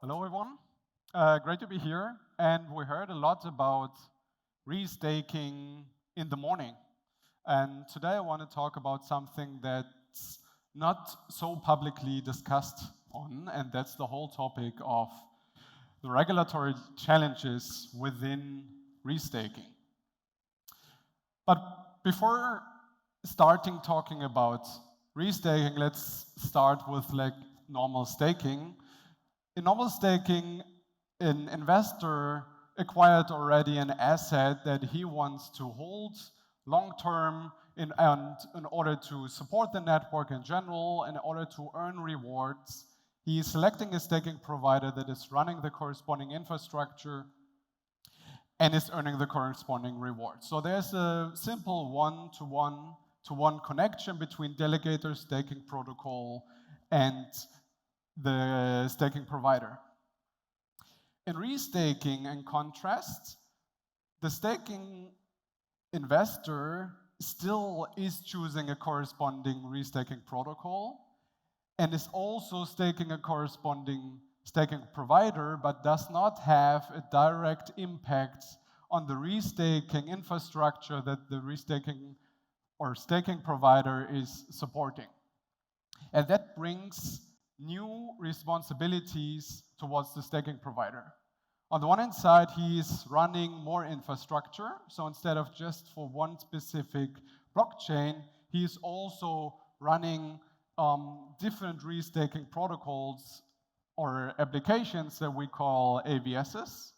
Hello, everyone. Great to be here. And we heard a lot about restaking in the morning. And today I want to talk about something that's not so publicly discussed on, and that's the whole topic of the regulatory challenges within restaking. But before starting talking about restaking, let's start with like normal staking. In normal staking, an investor acquired already an asset that he wants to hold long term and in order to support the network in general, in order to earn rewards. He is selecting a staking provider that is running the corresponding infrastructure and is earning the corresponding reward. So there's a simple one-to-one connection between delegator staking protocol and the staking provider. In restaking, in contrast, the staking investor still is choosing a corresponding restaking protocol and is also staking a corresponding staking provider, but does not have a direct impact on the restaking infrastructure that the restaking or staking provider is supporting. And that brings new responsibilities towards the staking provider. On the one hand side, he is running more infrastructure. So instead of just for one specific blockchain, he is also running different restaking protocols or applications that we call AVSs.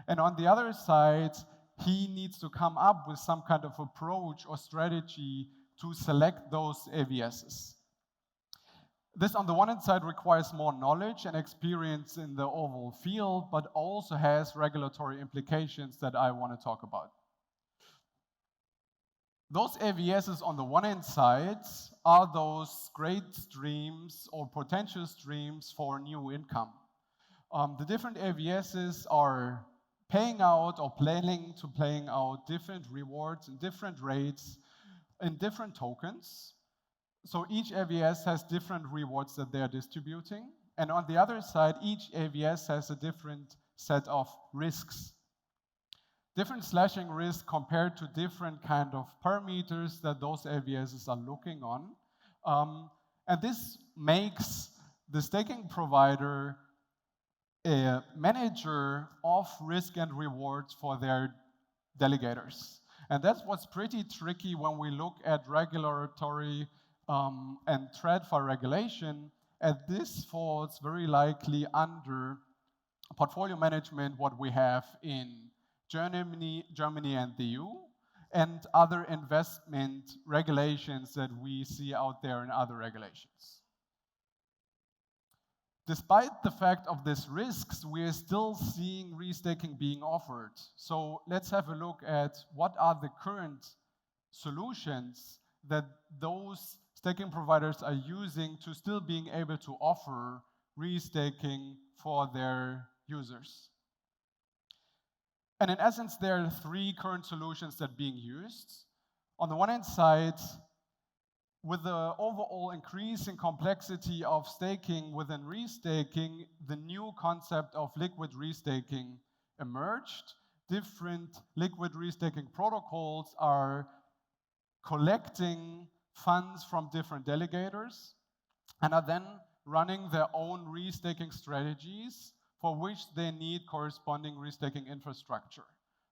And on the other side, he needs to come up with some kind of approach or strategy to select those AVSs. This, on the one hand side, requires more knowledge and experience in the overall field, but also has regulatory implications that I want to talk about. Those AVSs on the one hand side are those great streams or potential streams for new income. The different AVSs are paying out or planning to paying out different rewards and different rates in different tokens. So each AVS has different rewards that they are distributing. And on the other side, each AVS has a different set of risks. Different slashing risk compared to different kind of parameters that those AVSs are looking on. And this makes the staking provider a manager of risk and rewards for their delegators. And that's what's pretty tricky when we look at regulatory and TradFi regulation, and this falls very likely under portfolio management, what we have in Germany and the EU, and other investment regulations that we see out there in other regulations. Despite the fact of these risks, we are still seeing restaking being offered. So let's have a look at what are the current solutions that those staking providers are using to still being able to offer restaking for their users. And in essence, there are three current solutions that are being used. On the one hand side, with the overall increase in complexity of staking within restaking, the new concept of liquid restaking emerged. Different liquid restaking protocols are collecting funds from different delegators and are then running their own restaking strategies for which they need corresponding restaking infrastructure.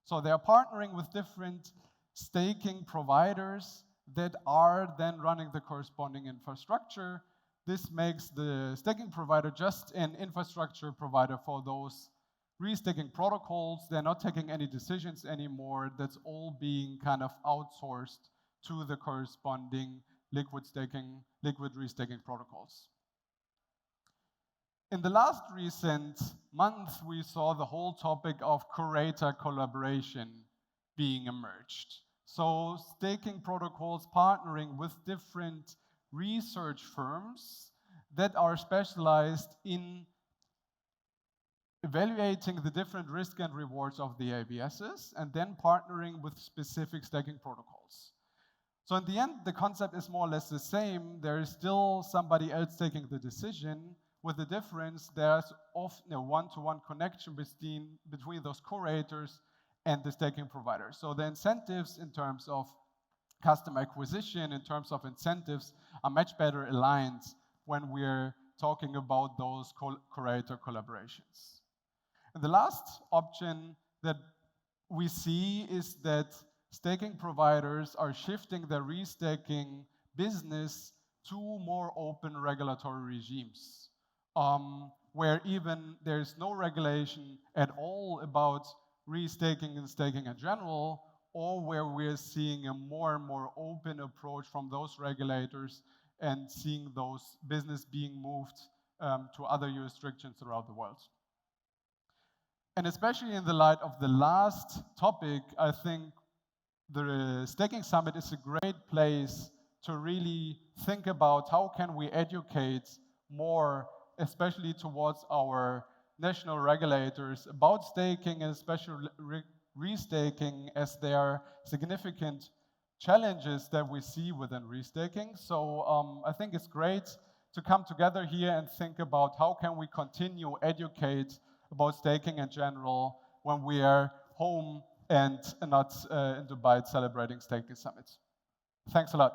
So they are partnering with different staking providers that are then running the corresponding infrastructure. This makes the staking provider just an infrastructure provider for those restaking protocols. They're not taking any decisions anymore. That's all being kind of outsourced to the corresponding liquid restaking protocols. In the last recent month, we saw the whole topic of curator collaboration being emerged. So staking protocols partnering with different research firms that are specialized in evaluating the different risk and rewards of the AVSs and then partnering with specific staking protocols. So in the end, the concept is more or less the same. There is still somebody else taking the decision. with the difference there's often a one-to-one connection between those curators and the staking provider. So the incentives in terms of customer acquisition, in terms of incentives, are much better aligned when we're talking about those curator collaborations. And the last option that we see is that staking providers are shifting their restaking business to more open regulatory regimes, where even there's no regulation at all about restaking and staking in general, or where we're seeing a more and more open approach from those regulators and seeing those business being moved to other jurisdictions throughout the world. And especially in the light of the last topic, I think the Staking Summit is a great place to really think about how can we educate more, especially towards our national regulators, about staking and especially restaking, as there are significant challenges that we see within restaking. So I think it's great to come together here and think about how can we continue educate about staking in general when we are home and not in Dubai celebrating Staking Summit. Thanks a lot.